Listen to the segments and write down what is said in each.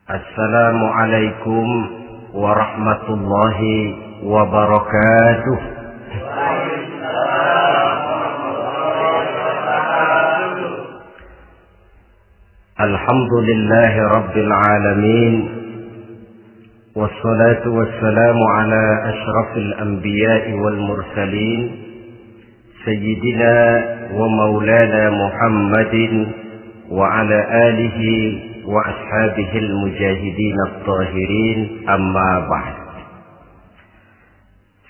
Assalamualaikum warahmatullahi wabarakatuh. Alhamdulillahi rabbil alamin. Wassalatu wassalamu ala ashrafil anbiya'i wal mursalin, sayyidina wa maulana Muhammadin wa ala alihi wa ashabihil mujahidin at-tahirin, amma ba'd.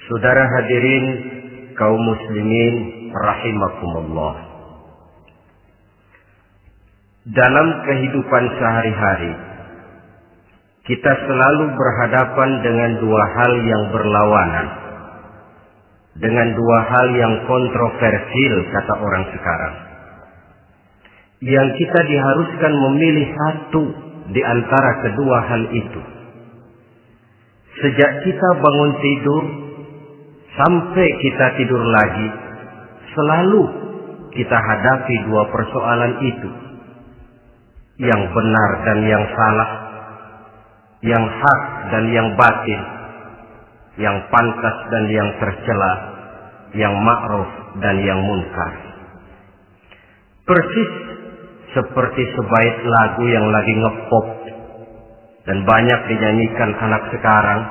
Saudara hadirin kaum muslimin rahimakumullah. Dalam kehidupan sehari-hari kita selalu berhadapan dengan dua hal yang berlawanan, dengan dua hal yang kontroversial kata orang sekarang, yang kita diharuskan memilih satu di antara kedua hal itu. Sejak kita bangun tidur sampai kita tidur lagi, selalu kita hadapi dua persoalan itu, yang benar dan yang salah, yang hak dan yang batil, yang pantas dan yang tercela, yang ma'ruf dan yang munkar. Persis seperti sebaik lagu yang lagi ngepop dan banyak dinyanyikan anak sekarang,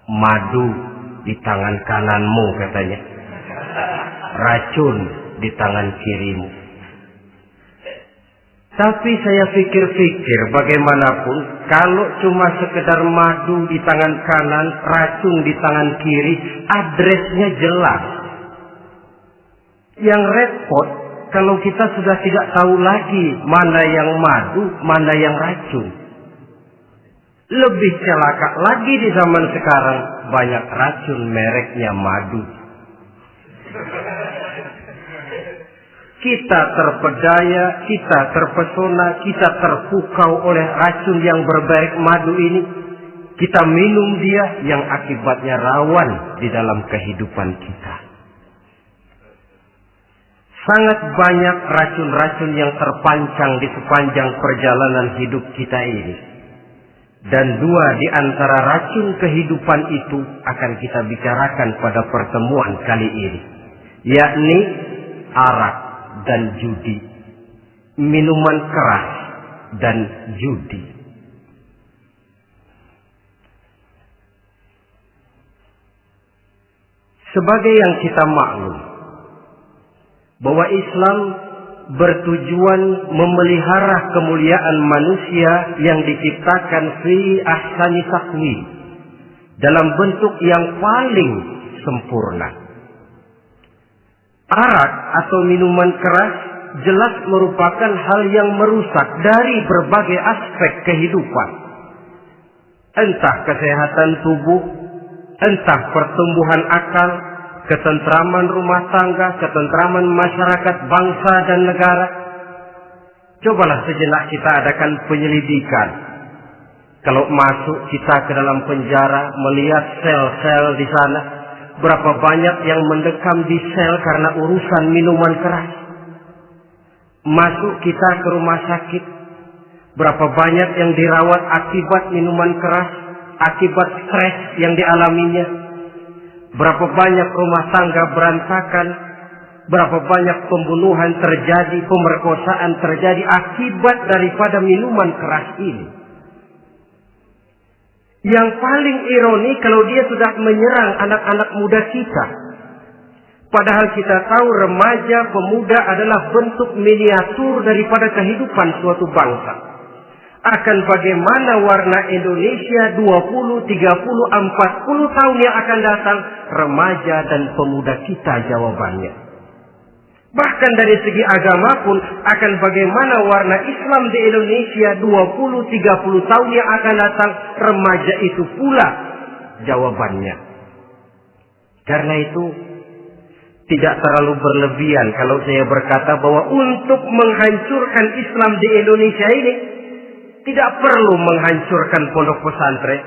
madu di tangan kananmu katanya, racun di tangan kirimu. Tapi saya pikir-pikir, bagaimanapun kalau cuma sekedar madu di tangan kanan, racun di tangan kiri, adresnya jelas. Yang repot kalau kita sudah tidak tahu lagi mana yang madu, mana yang racun. Lebih celaka lagi di zaman sekarang, banyak racun mereknya madu. Kita terpedaya, kita terpesona, kita terpukau oleh racun yang bermerek madu ini. Kita minum dia, yang akibatnya rawan di dalam kehidupan kita. Sangat banyak racun-racun yang terpancang di sepanjang perjalanan hidup kita ini. Dan dua di antara racun kehidupan itu akan kita bicarakan pada pertemuan kali ini, yakni arak dan judi, minuman keras dan judi. Sebagai yang kita maklum bahwa Islam bertujuan memelihara kemuliaan manusia yang diciptakan fi ahsani taqwim, dalam bentuk yang paling sempurna. Arak atau minuman keras jelas merupakan hal yang merusak dari berbagai aspek kehidupan. Entah kesehatan tubuh, entah pertumbuhan akal, ketentraman rumah tangga, ketentraman masyarakat, bangsa dan negara. Cobalah sejenak kita adakan penyelidikan. Kalau masuk kita ke dalam penjara, melihat sel-sel di sana, berapa banyak yang mendekam di sel karena urusan minuman keras. Masuk kita ke rumah sakit, berapa banyak yang dirawat akibat minuman keras, akibat stres yang dialaminya. Berapa banyak rumah tangga berantakan, berapa banyak pembunuhan terjadi, pemerkosaan terjadi akibat daripada minuman keras ini. Yang paling ironi kalau dia sudah menyerang anak-anak muda kita. Padahal kita tahu remaja, pemuda adalah bentuk miniatur daripada kehidupan suatu bangsa. Akan bagaimana warna Indonesia 20, 30, 40 tahun yang akan datang, remaja dan pemuda kita jawabannya. Bahkan dari segi agama pun, akan bagaimana warna Islam di Indonesia 20, 30 tahun yang akan datang, remaja itu pula jawabannya. Karena itu, tidak terlalu berlebihan kalau saya berkata bahwa untuk menghancurkan Islam di Indonesia ini, tidak perlu menghancurkan pondok pesantren,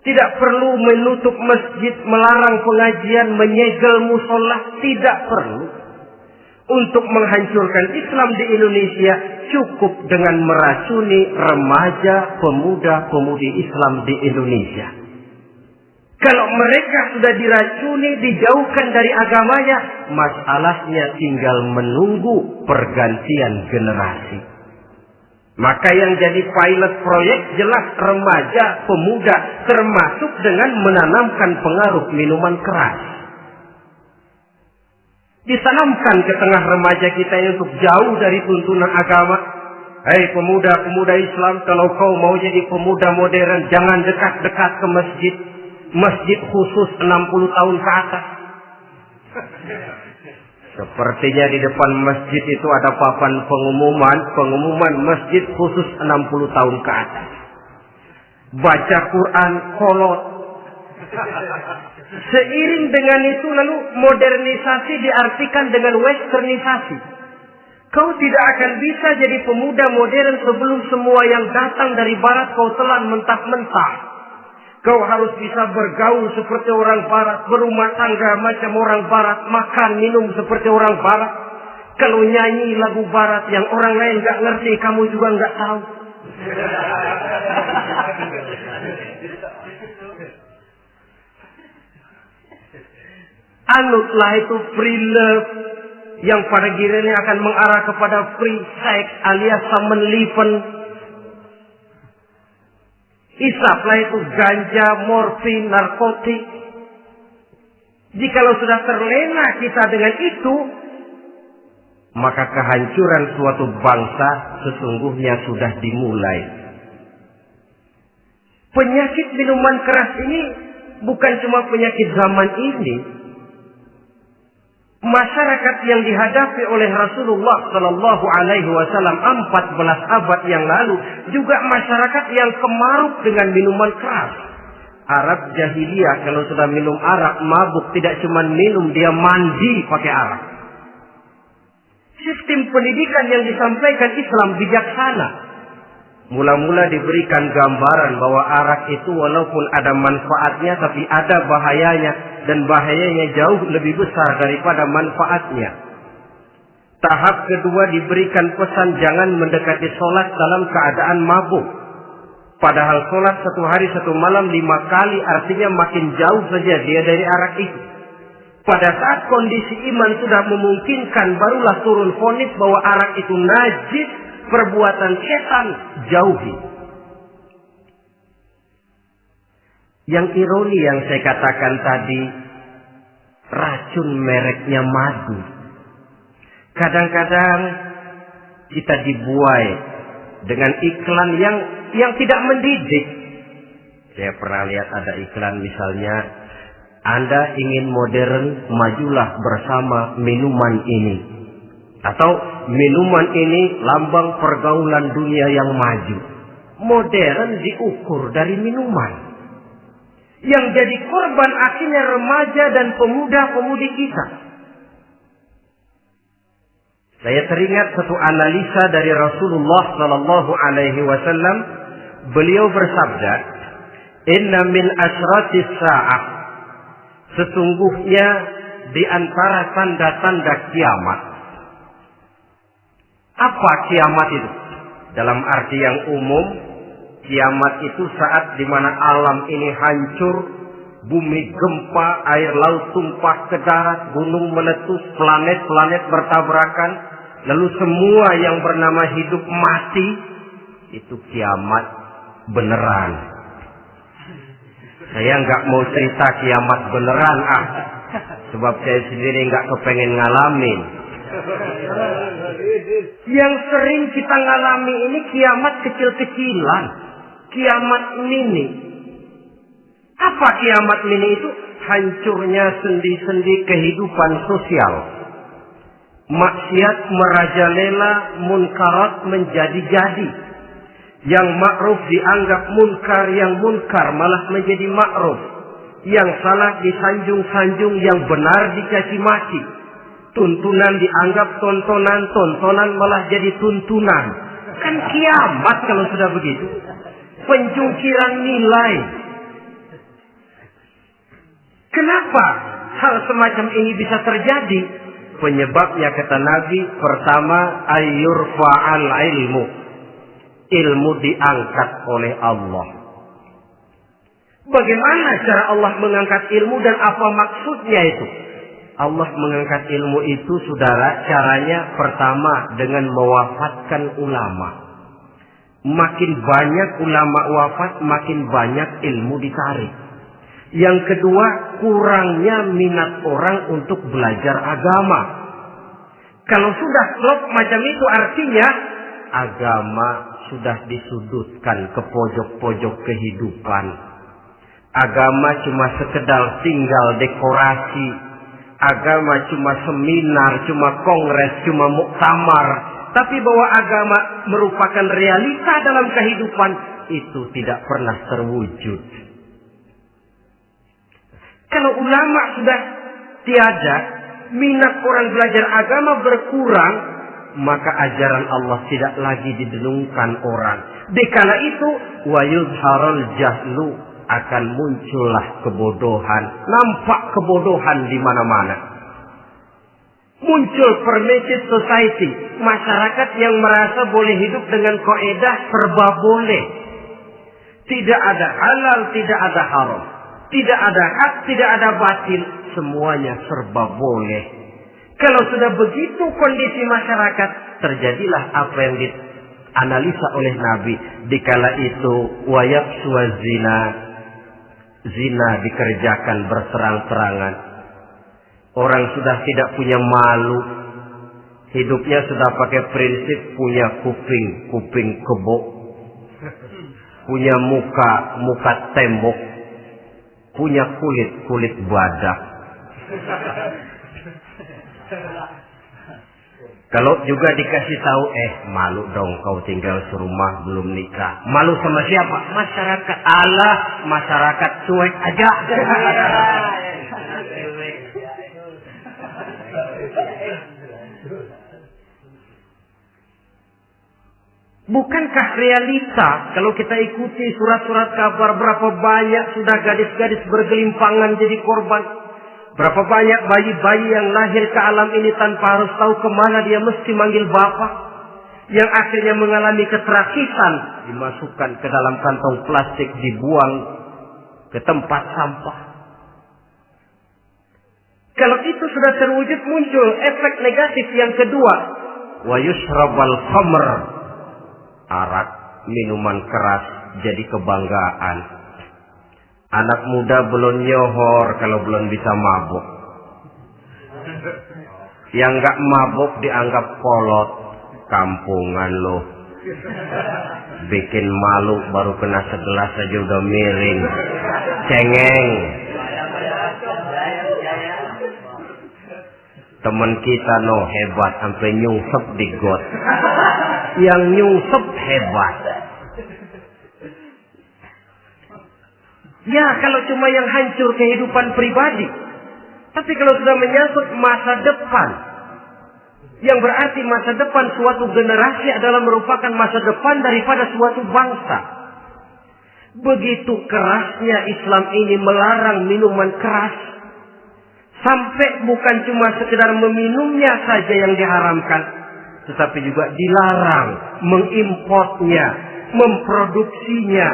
tidak perlu menutup masjid, melarang pengajian, menyegel musola, tidak perlu. Untuk menghancurkan Islam di Indonesia, cukup dengan meracuni remaja, pemuda-pemudi Islam di Indonesia. Kalau mereka sudah diracuni, dijauhkan dari agamanya, masalahnya tinggal menunggu pergantian generasi. Maka yang jadi pilot proyek jelas remaja, pemuda, termasuk dengan menanamkan pengaruh minuman keras. Ditanamkan ke tengah remaja kita ini untuk jauh dari tuntunan agama. Hei pemuda-pemuda Islam, kalau kau mau jadi pemuda modern, jangan dekat-dekat ke masjid. Masjid khusus 60 tahun ke atas. Sepertinya di depan masjid itu ada papan pengumuman masjid khusus 60 tahun ke atas. Baca Quran kolot. Seiring dengan itu lalu modernisasi diartikan dengan westernisasi. Kau tidak akan bisa jadi pemuda modern sebelum semua yang datang dari barat kau telan mentah-mentah. Kau harus bisa bergaul seperti orang barat, berumah tangga macam orang barat, makan minum seperti orang barat. Kalau nyanyi lagu barat yang orang lain gak ngerti, kamu juga gak tahu. Anutlah itu free love yang pada gilirannya akan mengarah kepada free sex alias samenleven. Isaplah itu ganja, morfin, narkotik. Jikalau sudah terlena kita dengan itu, maka kehancuran suatu bangsa sesungguhnya sudah dimulai. Penyakit minuman keras ini bukan cuma penyakit zaman ini. Masyarakat yang dihadapi oleh Rasulullah Sallallahu Alaihi Wasallam 14 abad yang lalu juga masyarakat yang kemaruk dengan minuman keras. Arab jahiliyah kalau sudah minum arak mabuk, tidak cuma minum, dia mandi pakai arak. Sistem pendidikan yang disampaikan Islam bijaksana. Mula-mula diberikan gambaran bahwa arak itu walaupun ada manfaatnya tapi ada bahayanya, dan bahayanya jauh lebih besar daripada manfaatnya. Tahap kedua diberikan pesan jangan mendekati sholat dalam keadaan mabuk. Padahal sholat 1 hari 1 malam 5 kali artinya makin jauh saja dia dari arak itu. Pada saat kondisi iman sudah memungkinkan barulah turun vonis bahwa arak itu najis, perbuatan setan, jauhi. Yang ironi yang saya katakan tadi, racun mereknya madu. Kadang-kadang kita dibuai dengan iklan yang tidak mendidik. Saya pernah lihat ada iklan misalnya, Anda ingin modern, majulah bersama minuman ini. Atau minuman ini lambang pergaulan dunia yang maju. Modern diukur dari minuman. Yang jadi korban akhirnya remaja dan pemuda-pemudi kita. Saya teringat satu analisa dari Rasulullah Sallallahu Alaihi Wasallam. Beliau bersabda, Inna min asratis sa'ah. Sesungguhnya di antara tanda-tanda kiamat. Apa kiamat itu? Dalam arti yang umum, kiamat itu saat di mana alam ini hancur, bumi gempa, air laut tumpah ke darat, gunung meletus, planet-planet bertabrakan, lalu semua yang bernama hidup mati. Itu kiamat beneran. Saya nggak mau cerita kiamat beneran, sebab saya sendiri nggak kepengen ngalamin. Yang sering kita ngalami ini kiamat kecil-kecilan, kiamat mini. Apa kiamat mini itu? Hancurnya sendi-sendi kehidupan sosial. Maksiat merajalela, munkarat menjadi-jadi. Yang ma'ruf dianggap munkar, yang munkar malah menjadi ma'ruf. Yang salah disanjung-sanjung, yang benar dicaci maki. Tuntunan dianggap tontonan, tontonan malah jadi tuntunan. Kan kiamat kalau sudah begitu. Penjungkiran nilai. Kenapa hal semacam ini bisa terjadi? Penyebabnya kata Nabi, pertama ayyurfa'al ilmu. Ilmu diangkat oleh Allah. Bagaimana cara Allah mengangkat ilmu dan apa maksudnya itu? Allah mengangkat ilmu itu, saudara, caranya pertama dengan mewafatkan ulama. Makin banyak ulama wafat, makin banyak ilmu ditarik. Yang kedua, kurangnya minat orang untuk belajar agama. Kalau sudah klop macam itu, artinya agama sudah disudutkan ke pojok-pojok kehidupan. Agama cuma sekedar tinggal dekorasi. Agama cuma seminar, cuma kongres, cuma muktamar. Tapi bahwa agama merupakan realita dalam kehidupan, itu tidak pernah terwujud. Kalau ulama sudah tiada, minat orang belajar agama berkurang, maka ajaran Allah tidak lagi didengungkan orang. Dikala itu, wa yuzharul jahlu, akan muncullah kebodohan. Nampak kebodohan di mana-mana. Muncul permissive society, masyarakat yang merasa boleh hidup dengan kaidah serba boleh. Tidak ada halal, tidak ada haram. Tidak ada hak, tidak ada batil. Semuanya serba boleh. Kalau sudah begitu kondisi masyarakat, terjadilah apa yang dianalisa oleh Nabi. Dikala itu, wayabsu zina. Zina dikerjakan berterang-terangan. Orang sudah tidak punya malu. Hidupnya sudah pakai prinsip punya kuping kebo. Punya muka tembok. Punya kulit badak. Kalau juga dikasih tahu, malu dong kau tinggal serumah belum nikah. Malu sama siapa? Masyarakat. Allah, masyarakat cuek aja. Bukankah realita kalau kita ikuti surat-surat kabar, berapa banyak sudah gadis-gadis bergelimpangan jadi korban? Berapa banyak bayi-bayi yang lahir ke alam ini tanpa harus tahu kemana dia mesti manggil bapak. Yang akhirnya mengalami keterakisan, dimasukkan ke dalam kantong plastik, dibuang ke tempat sampah. Kalau itu sudah terwujud, muncul efek negatif yang kedua. Wa yushrabal khamr. Arak, minuman keras jadi kebanggaan. Anak muda belum nyohor kalau belum bisa mabuk. Yang gak mabuk dianggap kolot. Kampungan loh. Bikin malu baru kena segelas aja udah miring. Cengeng. Temen kita hebat sampai nyungsep di got. Yang nyungsep hebat. Ya, kalau cuma yang hancur kehidupan pribadi. Tapi kalau sudah menyangkut masa depan, yang berarti masa depan suatu generasi adalah merupakan masa depan daripada suatu bangsa. Begitu kerasnya Islam ini melarang minuman keras. Sampai bukan cuma sekedar meminumnya saja yang diharamkan, tetapi juga dilarang mengimportnya, memproduksinya,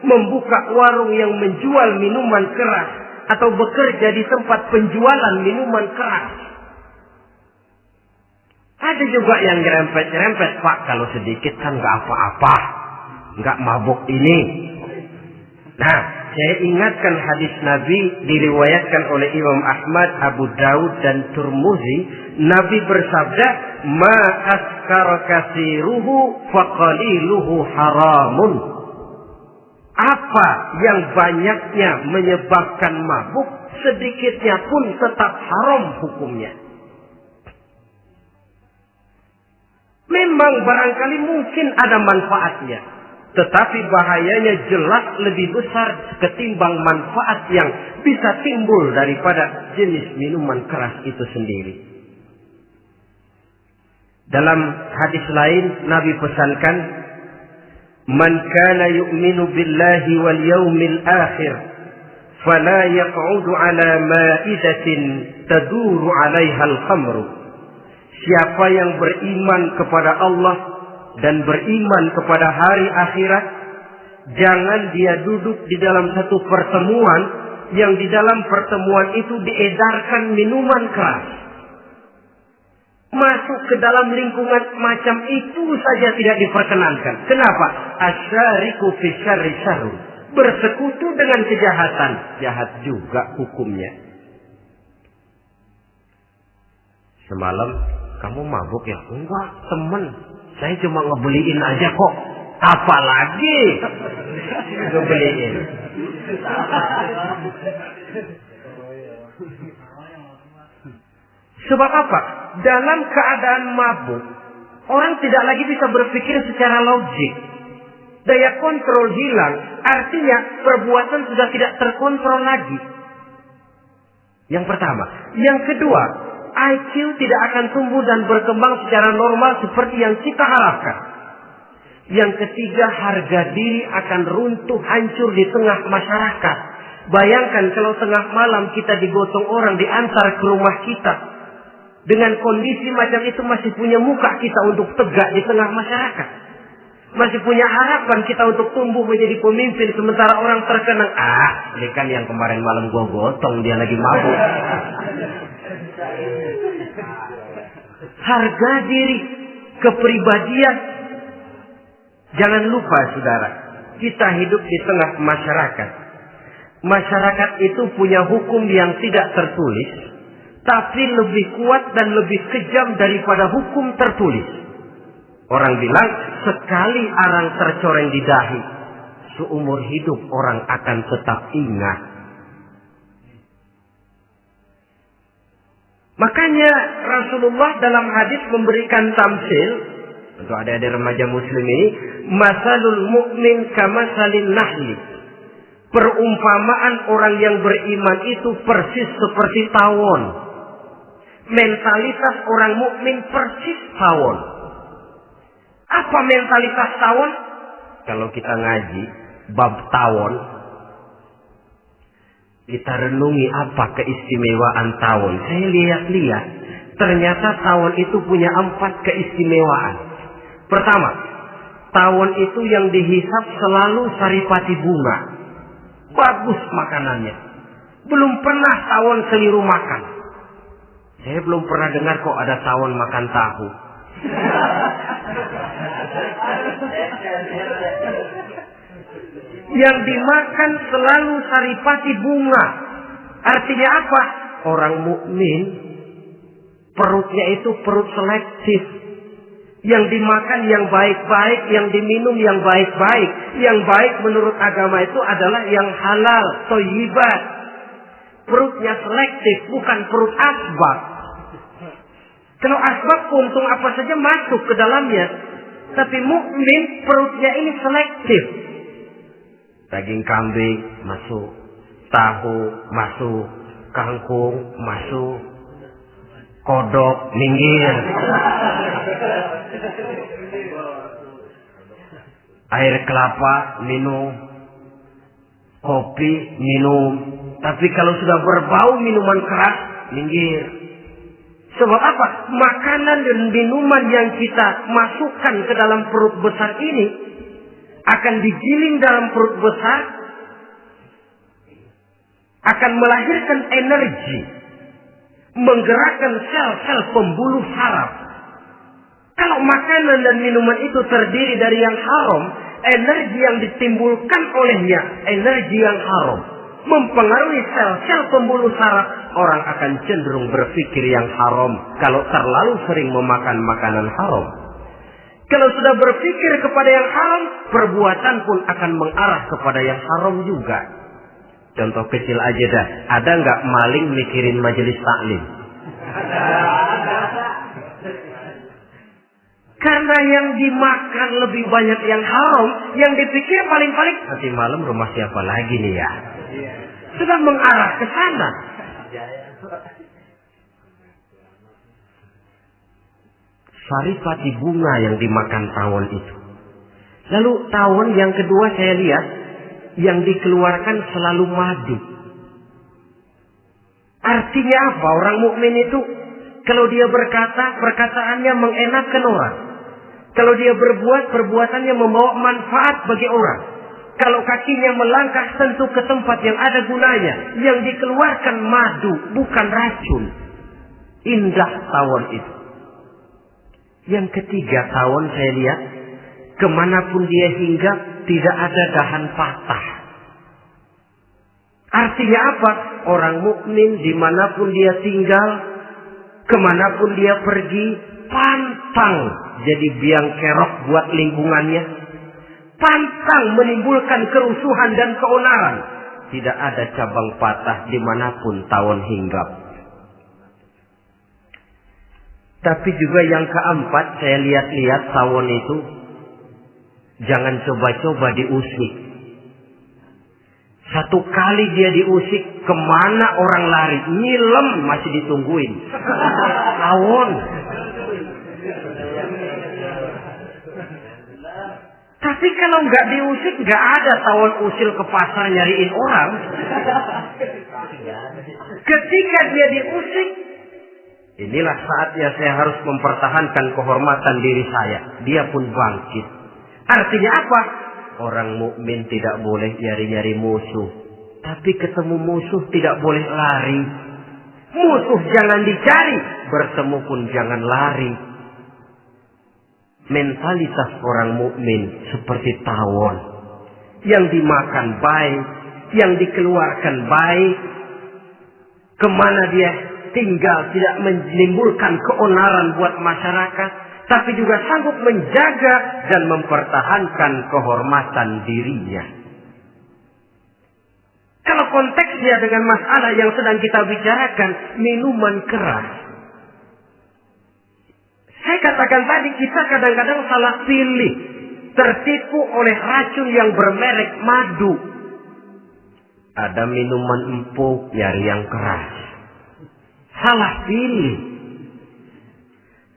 membuka warung yang menjual minuman keras atau bekerja di tempat penjualan minuman keras. Ada juga yang nyerempet-nyerempet, Pak, kalau sedikit kan nggak apa-apa, nggak mabuk ini. Nah, saya ingatkan hadis Nabi diriwayatkan oleh Imam Ahmad, Abu Daud dan Turmuzi. Nabi bersabda, "Ma askara katsiruhu faqaliluhu haramun." Apa yang banyaknya menyebabkan mabuk, sedikitnya pun tetap haram hukumnya. Memang barangkali mungkin ada manfaatnya, tetapi bahayanya jelas lebih besar ketimbang manfaat yang bisa timbul daripada jenis minuman keras itu sendiri. Dalam hadis lain Nabi pesankan, "Man kana yu'minu billahi wal yaumil akhir fala yaq'udu ala ma'idatin taduru 'alaiha al-khamru. Siapa yang beriman kepada Allah dan beriman kepada hari akhirat, jangan dia duduk di dalam satu pertemuan yang di dalam pertemuan itu diedarkan minuman keras. Masuk ke dalam lingkungan macam itu saja tidak diperkenankan. Kenapa? Asyariku fi syarri syarru. Bersekutu dengan kejahatan, jahat juga hukumnya. Semalam kamu mabuk ya? Enggak, temen. Saya cuma ngebeliin aja kok. Apalagi ngebeliin. Sebab apa? Dalam keadaan mabuk, orang tidak lagi bisa berpikir secara logik. Daya kontrol hilang, artinya perbuatan sudah tidak terkontrol lagi. Yang pertama. Yang kedua, IQ tidak akan tumbuh dan berkembang secara normal seperti yang kita harapkan. Yang ketiga, harga diri akan runtuh hancur di tengah masyarakat. Bayangkan kalau tengah malam kita digotong orang diantar ke rumah kita. Dengan kondisi macam itu masih punya muka kita untuk tegak di tengah masyarakat. Masih punya harapan kita untuk tumbuh menjadi pemimpin sementara orang terkenang. Ini kan yang kemarin malam gua gotong, dia lagi mabuk. Harga diri, kepribadian. Jangan lupa saudara, kita hidup di tengah masyarakat. Masyarakat itu punya hukum yang tidak tertulis, tapi lebih kuat dan lebih kejam daripada hukum tertulis. Orang bilang, sekali arang tercoreng di dahi, seumur hidup orang akan tetap ingat. Makanya Rasulullah dalam hadis memberikan tamsil untuk adik-adik remaja muslim ini, masalul mu'min kamasalin nahli. Perumpamaan orang yang beriman itu persis seperti tawon. Mentalitas orang mukmin persis tawon. Apa mentalitas tawon? Kalau kita ngaji bab tawon, kita renungi apa keistimewaan tawon. Saya lihat-lihat, ternyata tawon itu punya 4 keistimewaan. Pertama, tawon itu yang dihisap selalu saripati bunga. Bagus makanannya. Belum pernah tawon keliru makan. Saya belum pernah dengar kok ada tawon makan tahu. Yang dimakan selalu saripati bunga. Artinya apa? Orang mukmin perutnya itu perut selektif. Yang dimakan yang baik-baik, yang diminum yang baik-baik. Yang baik menurut agama itu adalah yang halal, thayyibat. Perutnya selektif, bukan perut asbab. Kalau asbab puntung apa saja masuk ke dalamnya. Tapi mukmin perutnya ini selektif. Daging kambing masuk, tahu masuk, kangkung masuk, kodok minggir. Air kelapa minum, kopi minum. Tapi kalau sudah berbau minuman keras, minggir. Sebab apa? Makanan dan minuman yang kita masukkan ke dalam perut besar ini akan digiling dalam perut besar, akan melahirkan energi, menggerakkan sel-sel pembuluh saraf. Kalau makanan dan minuman itu terdiri dari yang haram, energi yang ditimbulkan olehnya, energi yang haram, mempengaruhi sel-sel pembuluh saraf. Orang akan cenderung berpikir yang haram kalau terlalu sering memakan makanan haram. Kalau sudah berpikir kepada yang haram, perbuatan pun akan mengarah kepada yang haram juga. Contoh kecil aja dah. Ada nggak maling mikirin majelis taklim? Karena yang dimakan lebih banyak yang haram, yang dipikir paling-paling nanti malam rumah siapa lagi nih ya? Sudah mengarah ke sana. Saripati bunga yang dimakan tawon itu. Lalu tawon yang kedua saya lihat yang dikeluarkan selalu madu. Artinya apa orang mukmin itu? Kalau dia berkata, perkataannya mengenakan orang. Kalau dia berbuat, perbuatannya membawa manfaat bagi orang. Kalau kakinya melangkah tentu ke tempat yang ada gunanya. Yang dikeluarkan madu, bukan racun. Indah tawon itu. Yang ketiga, tawon saya lihat, kemanapun dia hinggap, tidak ada dahan patah. Artinya apa? Orang mukmin dimanapun dia tinggal, kemanapun dia pergi, pantang jadi biang kerok buat lingkungannya. Pantang menimbulkan kerusuhan dan keonaran. Tidak ada cabang patah dimanapun tawon hinggap. Tapi juga yang keempat, saya lihat-lihat tawon itu, jangan coba-coba diusik. Satu kali dia diusik, kemana orang lari? Nyilem masih ditungguin. Tawon. Tapi kalau nggak diusik, nggak ada tawon usil ke pasar nyariin orang. Ketika dia diusik, inilah saatnya saya harus mempertahankan kehormatan diri saya. Dia pun bangkit. Artinya apa? Orang mukmin tidak boleh nyari-nyari musuh. Tapi ketemu musuh tidak boleh lari. Musuh jangan dicari, bertemu pun jangan lari. Mentalitas orang mukmin seperti tawon. Yang dimakan baik, yang dikeluarkan baik. Kemana dia tinggal tidak menimbulkan keonaran buat masyarakat. Tapi juga sanggup menjaga dan mempertahankan kehormatan dirinya. Kalau konteksnya dengan masalah yang sedang kita bicarakan, minuman keras. Saya katakan tadi, kita kadang-kadang salah pilih. Tertipu oleh racun yang bermerek madu. Ada minuman empuk, nyari yang keras. Salah pilih.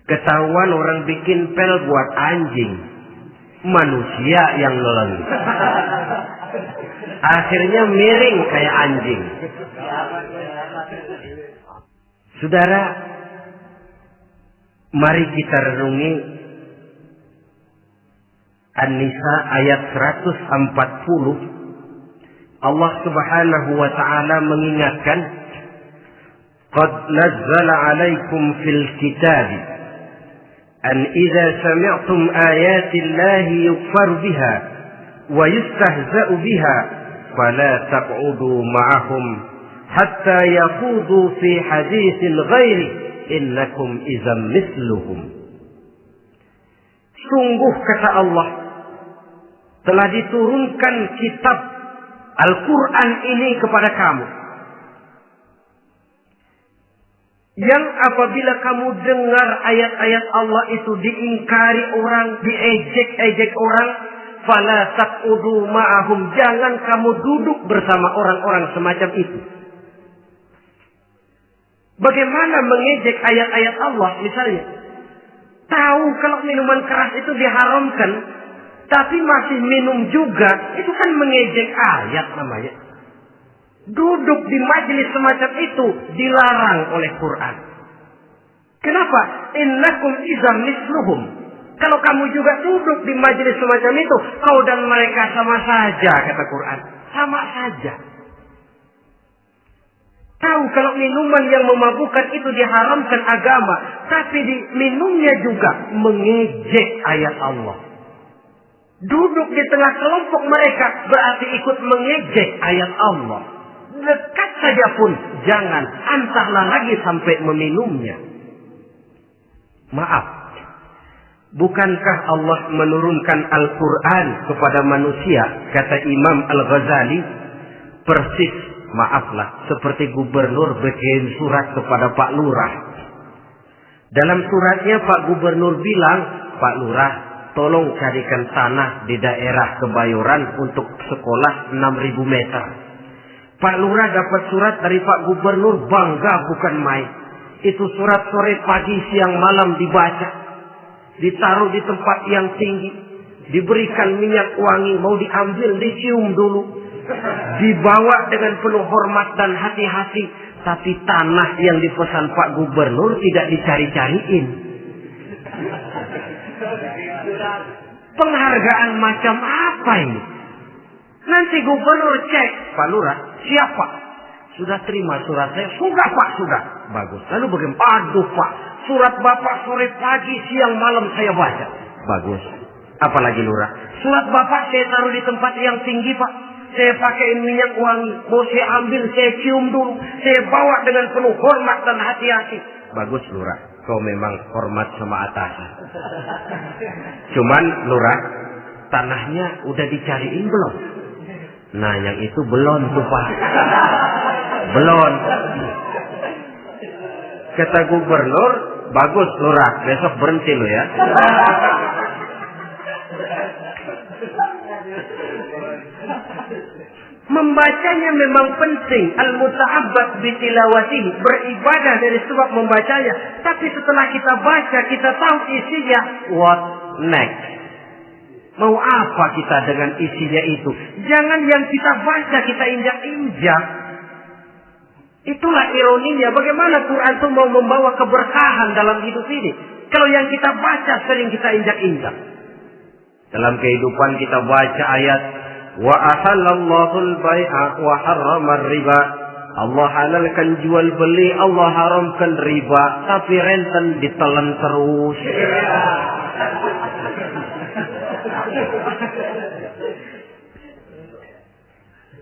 Ketahuan orang bikin pel buat anjing. Manusia yang nelen. Akhirnya miring kayak anjing. Saudara, mari kita renungi An-Nisa ayat 140. Allah Subhanahu wa ta'ala mengingatkan, "Qad nazzala 'alaikum fil kitab an idza sami'tum ayati Allahi yukfar biha wa yustahza'u biha fala taq'udu ma'ahum hatta yaqudu fi haditsin ghairi innakum idzam misluhum." Sungguh kata Allah, telah diturunkan kitab Al-Quran ini kepada kamu, yang apabila kamu dengar ayat-ayat Allah itu diingkari orang, diejek-ejek orang, fala taqudu ma'ahum, jangan kamu duduk bersama orang-orang semacam itu. Bagaimana mengejek ayat-ayat Allah misalnya? Tahu kalau minuman keras itu diharamkan, tapi masih minum juga, itu kan mengejek ayat namanya. Duduk di majelis semacam itu dilarang oleh Quran. Kenapa? Innakum idzam misluhum. Kalau kamu juga duduk di majelis semacam itu, kau dan mereka sama saja, kata Quran. Sama saja. Tahu kalau minuman yang memabukkan itu diharamkan agama, tapi minumnya juga mengejek ayat Allah. Duduk di tengah kelompok mereka berarti ikut mengejek ayat Allah. Dekat saja pun jangan, entahlah lagi sampai meminumnya. Maaf, bukankah Allah menurunkan Al-Quran kepada manusia, kata Imam Al-Ghazali, persis, maaflah, seperti gubernur bikin surat kepada Pak Lurah. Dalam suratnya Pak Gubernur bilang, Pak Lurah, tolong carikan tanah di daerah Kebayoran untuk sekolah 6.000 meter. Pak Lurah dapat surat dari Pak Gubernur, bangga bukan main. Itu surat sore, pagi, siang, malam dibaca. Ditaruh di tempat yang tinggi. Diberikan minyak wangi, mau diambil, dicium dulu. Dibawa dengan penuh hormat dan hati-hati. Tapi tanah yang dipesan Pak Gubernur tidak dicari-cariin. Penghargaan macam apa ini? Nanti Gubernur cek, Pak Lurah, siapa? Sudah terima surat saya? Sudah Pak, sudah. Bagus. Lalu bagaimana? Aduh Pak, surat Bapak sore pagi, siang, malam saya baca. Bagus. Apalagi Lurah? Surat Bapak saya taruh di tempat yang tinggi Pak. Saya pakai minyak wangi. Mau saya ambil, saya cium dulu. Saya bawa dengan penuh hormat dan hati-hati. Bagus Lurah. Kau memang hormat sama atasan. Cuman Lurah, tanahnya udah dicariin belum? Nah yang itu belum tuh Pak. Belum. Kata Gubernur, bagus Lurah. Besok berhenti lo ya. Membacanya memang penting. Al-muta'abbad bitilawatih. Beribadah dari sebab membacanya. Tapi setelah kita baca, kita tahu isinya. What next? Mau apa kita dengan isinya itu? Jangan yang kita baca, kita injak-injak. Itulah ironinya. Bagaimana Quran itu mau membawa keberkahan dalam hidup ini. Kalau yang kita baca sering kita injak-injak. Dalam kehidupan kita baca ayat. Wa ahallallahu al-bai'a wa harrama riba. Allah halalkan jual beli, Allah haramkan riba, tapi renten ditelan terus.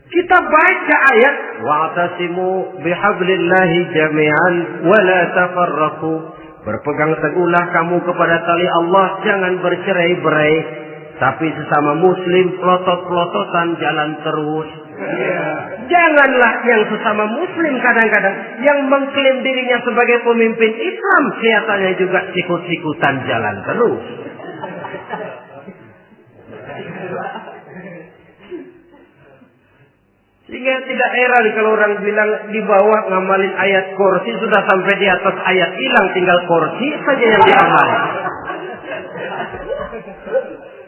Kita baca ayat wa'tasimu bihablillahi jami'an wa la tafarraqu. Berpegang teguhlah kamu kepada tali Allah, jangan bercerai-berai. Tapi sesama muslim pelotot-pelototan jalan terus. Janganlah yang sesama muslim kadang-kadang yang mengklaim dirinya sebagai pemimpin Islam kelihatannya juga sikut-sikutan jalan terus. Sehingga tidak heran kalau orang bilang di bawah ngamalin ayat kursi sudah sampai di atas ayat hilang, tinggal kursi saja yang diamalin.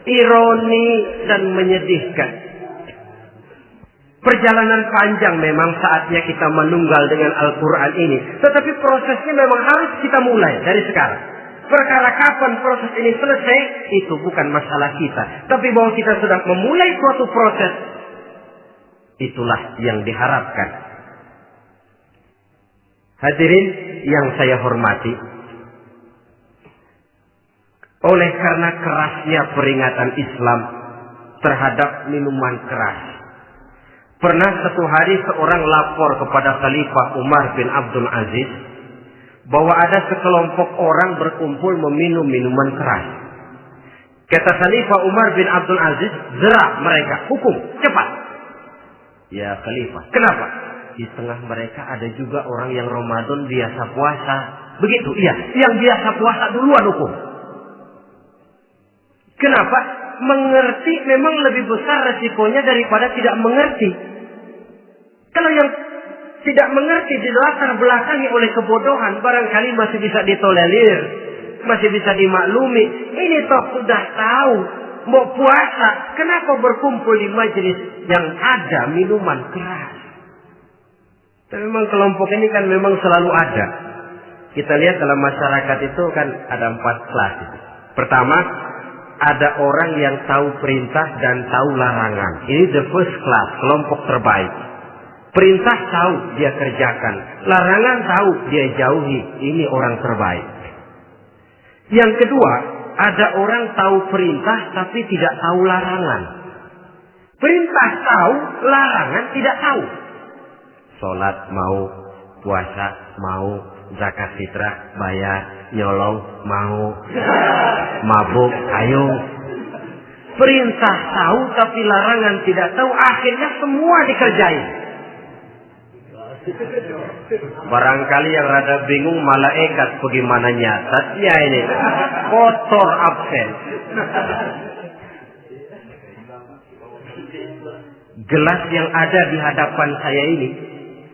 Ironi dan menyedihkan. Perjalanan panjang memang saatnya kita menunggal dengan Al-Quran ini. Tetapi prosesnya memang harus kita mulai dari sekarang. Perkara kapan proses ini selesai, itu bukan masalah kita. Tapi bahwa kita sudah memulai suatu proses, itulah yang diharapkan. Hadirin yang saya hormati, oleh karena kerasnya peringatan Islam terhadap minuman keras, pernah satu hari seorang lapor kepada Khalifah Umar bin Abdul Aziz bahwa ada sekelompok orang berkumpul meminum minuman keras. Kata Khalifah Umar bin Abdul Aziz, jerak mereka, hukum, cepat. Ya Khalifah, kenapa? Di tengah mereka ada juga orang yang Ramadan biasa puasa. Begitu, iya, yang biasa puasa duluan hukum. Kenapa? Mengerti memang lebih besar resikonya daripada tidak mengerti. Kalau yang tidak mengerti dilatar belakangi oleh kebodohan, barangkali masih bisa ditolerir, masih bisa dimaklumi. Ini toh sudah tahu mau puasa, kenapa berkumpul di majelis yang ada minuman keras? Tapi memang kelompok ini kan memang selalu ada. Kita lihat dalam masyarakat itu kan ada 4 kelas. Pertama, ada orang yang tahu perintah dan tahu larangan. Ini the first class, kelompok terbaik. Perintah tahu dia kerjakan, larangan tahu dia jauhi. Ini orang terbaik. Yang kedua, ada orang tahu perintah tapi tidak tahu larangan. Perintah tahu, larangan tidak tahu. Sholat mau, puasa mau, zakat fitrah bayar, nyolong mau, mabuk ayo. Perintah tahu tapi larangan tidak tahu, akhirnya semua dikerjain. Barangkali yang rada bingung malaikat bagaimana nyatatnya ini, kotor absen. Gelas yang ada di hadapan saya ini,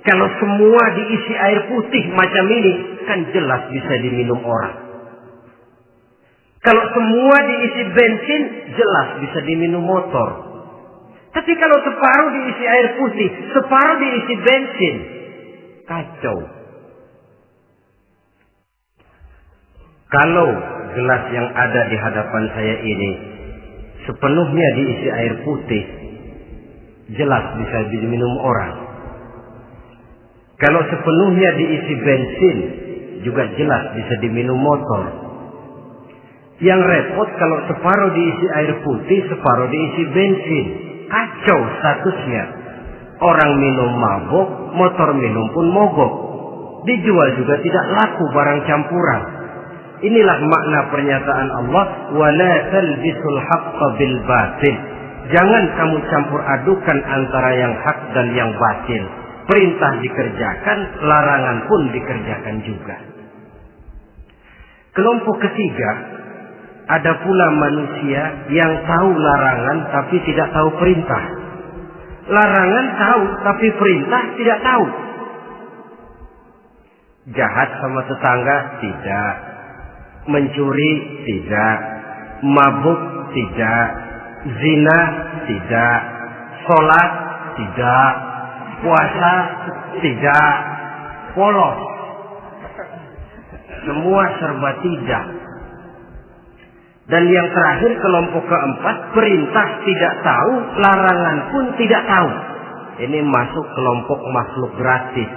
kalau semua diisi air putih macam ini, kan jelas bisa diminum orang. Kalau semua diisi bensin, jelas bisa diminum motor. Tapi kalau separuh diisi air putih, separuh diisi bensin, Kacau. Kalau gelas yang ada di hadapan saya ini sepenuhnya diisi air putih, jelas bisa diminum orang. Kalau sepenuhnya diisi bensin, juga jelas bisa diminum motor. Yang repot kalau separuh diisi air putih, separuh diisi bensin. Kacau statusnya. Orang minum mabok, motor minum pun mogok. Dijual juga tidak laku barang campuran. Inilah makna pernyataan Allah, wala talbisul haqqa bil batil. Jangan kamu campur adukan antara yang hak dan yang batil. Perintah dikerjakan, larangan pun dikerjakan juga. Kelompok ketiga, ada pula manusia yang tahu larangan tapi tidak tahu perintah. Larangan tahu tapi perintah tidak tahu. Jahat sama tetangga tidak, mencuri tidak, mabuk tidak, zina tidak, sholat tidak, puasa tidak, polos. Semua serba tidak. Dan yang terakhir, kelompok keempat, perintah tidak tahu, larangan pun tidak tahu. Ini masuk kelompok makhluk gratis.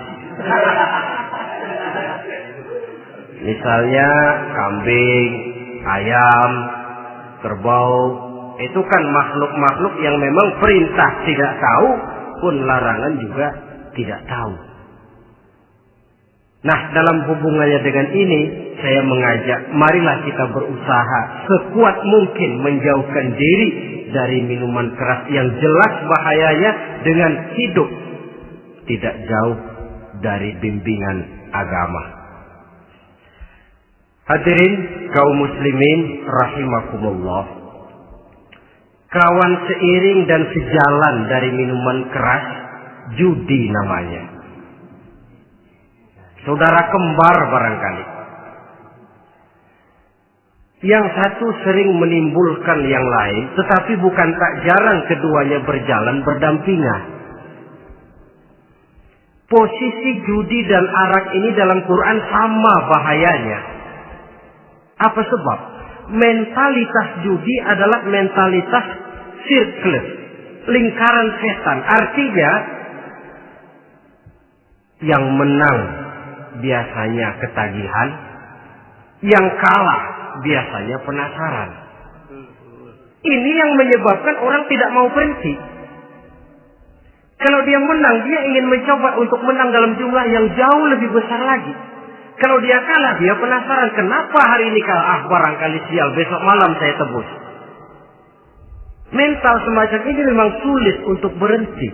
Misalnya kambing, ayam, kerbau, itu kan makhluk-makhluk yang memang perintah tidak tahu, pun larangan juga tidak tahu. Nah, dalam hubungannya dengan ini, saya mengajak, marilah kita berusaha sekuat mungkin menjauhkan diri dari minuman keras yang jelas bahayanya dengan hidup tidak jauh dari bimbingan agama. Hadirin kaum muslimin rahimakumullah. Kawan seiring dan sejalan dari minuman keras, judi namanya. Saudara kembar barangkali. Yang satu sering menimbulkan yang lain, tetapi bukan tak jarang keduanya berjalan berdampingan. Posisi judi dan arak ini dalam Quran sama bahayanya. Apa sebab? Mentalitas judi adalah mentalitas sirkel, lingkaran setan. Artinya, yang menang biasanya ketagihan, yang kalah biasanya penasaran. Ini yang menyebabkan orang tidak mau berhenti. Kalau dia menang, dia ingin mencoba untuk menang dalam jumlah yang jauh lebih besar lagi. Kalau dia kalah, dia penasaran, kenapa hari ini kalah? Barangkali sial, besok malam saya tebus. Mental semacam ini memang sulit untuk berhenti.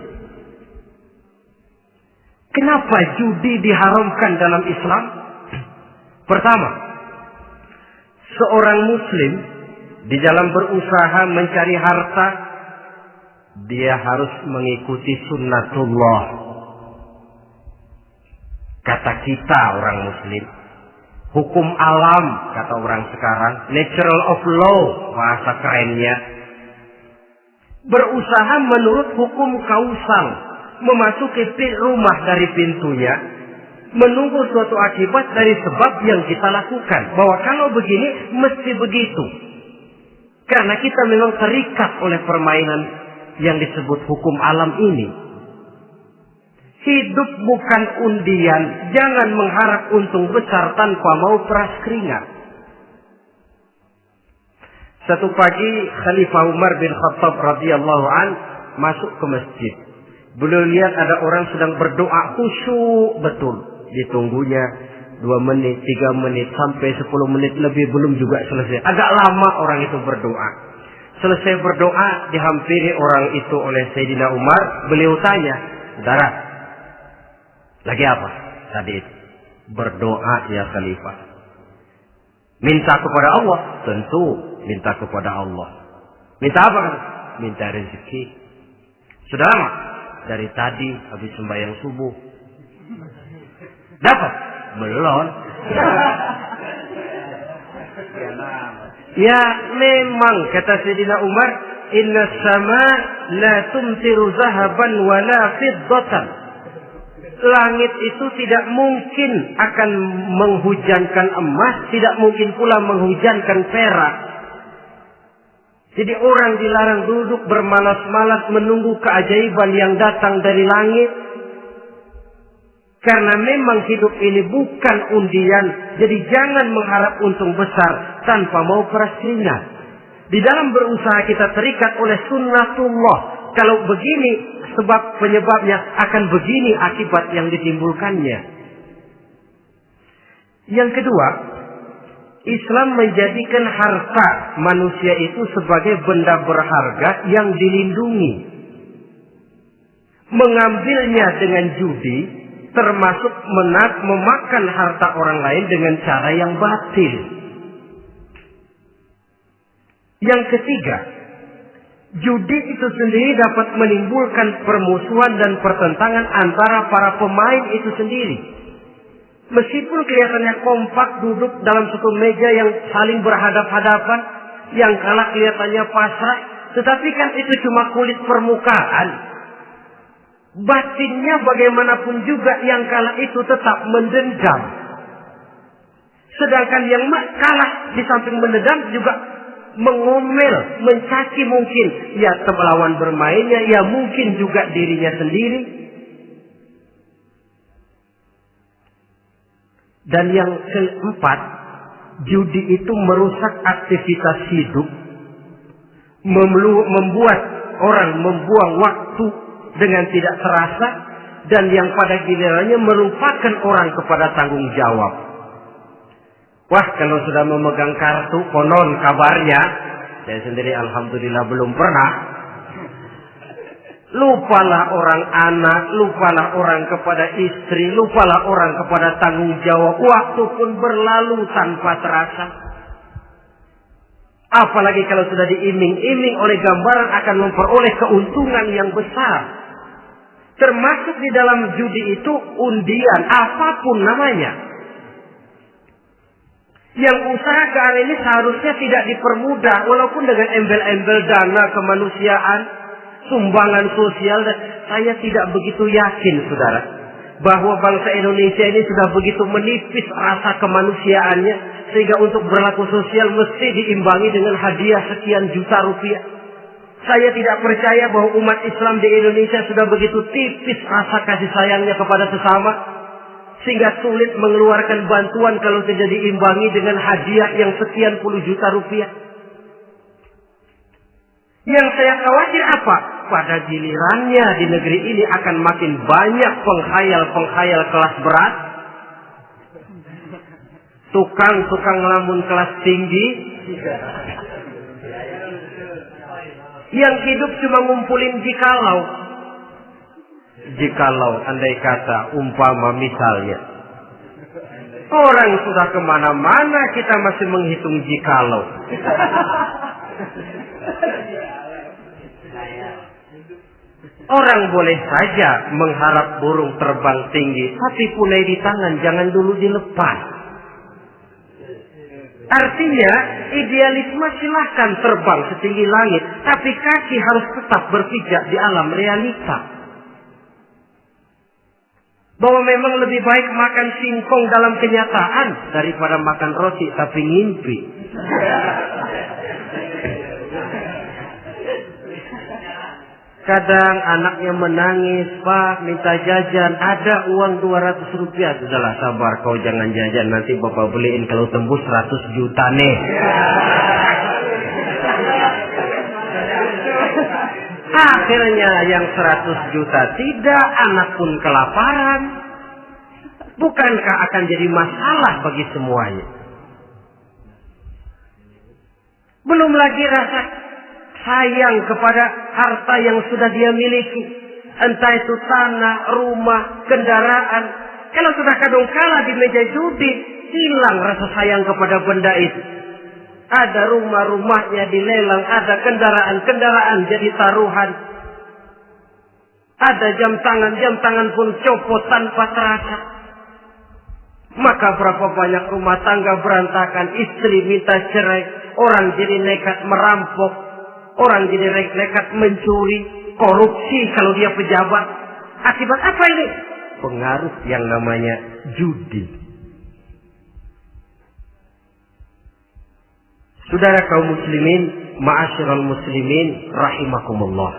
Kenapa judi diharamkan dalam Islam? Pertama, seorang muslim di dalam berusaha mencari harta, dia harus mengikuti sunnatullah. Kata kita orang muslim, hukum alam kata orang sekarang, natural of law bahasa kerennya. Berusaha menurut hukum kausal, memasuki rumah dari pintunya, menunggu suatu akibat dari sebab yang kita lakukan. Bahwa kalau begini, mesti begitu. Karena kita memang terikat oleh permainan yang disebut hukum alam ini. Hidup bukan undian, jangan mengharap untung besar tanpa mau peras keringat. Satu pagi Khalifah Umar bin Khattab radhiyallahu an masuk ke masjid. Beliau lihat ada orang sedang berdoa khusyuk betul. Ditunggunya 2 menit, 3 menit, sampai 10 menit lebih belum juga selesai. Agak lama orang itu berdoa. Selesai berdoa, dihampiri orang itu oleh Sayyidina Umar. Beliau tanya, saudara, lagi apa tadi itu? Berdoa ya Khalifah. Minta kepada Allah? Tentu minta kepada Allah. Minta apa? Minta rezeki. Sudah lama? Dari tadi habis sembahyang subuh. Dapat? Belum. Ya memang kata Sayyidina Umar, inna sama la tumtiru zahaban wala fiddatan. Langit itu tidak mungkin akan menghujankan emas, tidak mungkin pula menghujankan perak. Jadi orang dilarang duduk bermalas-malas menunggu keajaiban yang datang dari langit. Karena memang hidup ini bukan undian. Jadi jangan mengharap untung besar tanpa mau peras keringat. Di dalam berusaha kita terikat oleh sunnatullah. Kalau begini sebab penyebabnya, akan begini akibat yang ditimbulkannya. Yang kedua, Islam menjadikan harta manusia itu sebagai benda berharga yang dilindungi. Mengambilnya dengan judi termasuk memakan harta orang lain dengan cara yang batil. Yang ketiga, judi itu sendiri dapat menimbulkan permusuhan dan pertentangan antara para pemain itu sendiri. Meskipun kelihatannya kompak duduk dalam satu meja yang saling berhadap-hadapan, yang kalah kelihatannya pasrah, tetapi kan itu cuma kulit permukaan. Batinnya bagaimanapun juga yang kalah itu tetap mendendam. Sedangkan yang kalah di samping mendendam juga mengomel, mencaci mungkin. Ya lawan bermainnya, ya mungkin juga dirinya sendiri. Dan yang keempat, judi itu merusak aktivitas hidup. Membuat orang membuang waktu dengan tidak terasa. Dan yang pada gilirannya melupakan orang kepada tanggung jawab. Wah, kalau sudah memegang kartu, konon kabarnya, saya sendiri alhamdulillah belum pernah. Lupalah orang anak, lupalah orang kepada istri, lupalah orang kepada tanggung jawab. Waktu pun berlalu tanpa terasa. Apalagi kalau sudah diiming-iming oleh gambaran akan memperoleh keuntungan yang besar. Termasuk di dalam judi itu undian, apapun namanya. Yang usaha ke arah ini seharusnya tidak dipermudah, walaupun dengan embel-embel dana kemanusiaan, sumbangan sosial. Saya tidak begitu yakin, saudara, bahwa bangsa Indonesia ini sudah begitu menipis rasa kemanusiaannya, sehingga untuk berlaku sosial mesti diimbangi dengan hadiah sekian juta rupiah. Saya tidak percaya bahwa umat Islam di Indonesia sudah begitu tipis rasa kasih sayangnya kepada sesama, sehingga sulit mengeluarkan bantuan kalau tidak diimbangi dengan hadiah yang sekian puluh juta rupiah. Yang saya khawatir apa? Pada gilirannya di negeri ini akan makin banyak penghayal-penghayal kelas berat, tukang-tukang ngelamun kelas tinggi, yang hidup cuma ngumpulin jikalau andai kata umpama misalnya orang sudah kemana-mana kita masih menghitung jikalau. Orang boleh saja mengharap burung terbang tinggi, tapi punai di tangan jangan dulu dilepas. Artinya idealisme silahkan terbang setinggi langit, tapi kaki harus tetap berpijak di alam realita. Bahwa memang lebih baik makan singkong dalam kenyataan daripada makan roti tapi ngimpi. Kadang anaknya menangis, Pak minta jajan, ada uang 200 rupiah. Sudahlah sabar, kau jangan jajan, nanti bapak beliin kalau tembus 100 juta nih. Akhirnya yang 100 juta tidak, anak pun kelaparan. Bukankah akan jadi masalah bagi semuanya? Belum lagi rasa sayang kepada harta yang sudah dia miliki. Entah itu tanah, rumah, kendaraan. Kalau sudah kadung kalah di meja judi, hilang rasa sayang kepada benda itu. Ada rumah-rumahnya dilelang, ada kendaraan-kendaraan jadi taruhan. Ada jam tangan pun copot tanpa terasa. Maka berapa banyak rumah tangga berantakan, istri minta cerai, orang jadi nekat merampok, orang jadi nekat mencuri, korupsi kalau dia pejabat. Akibat apa ini? pengaruh yang namanya judi. Saudara kaum muslimin, ma'asyiral muslimin rahimakumullah.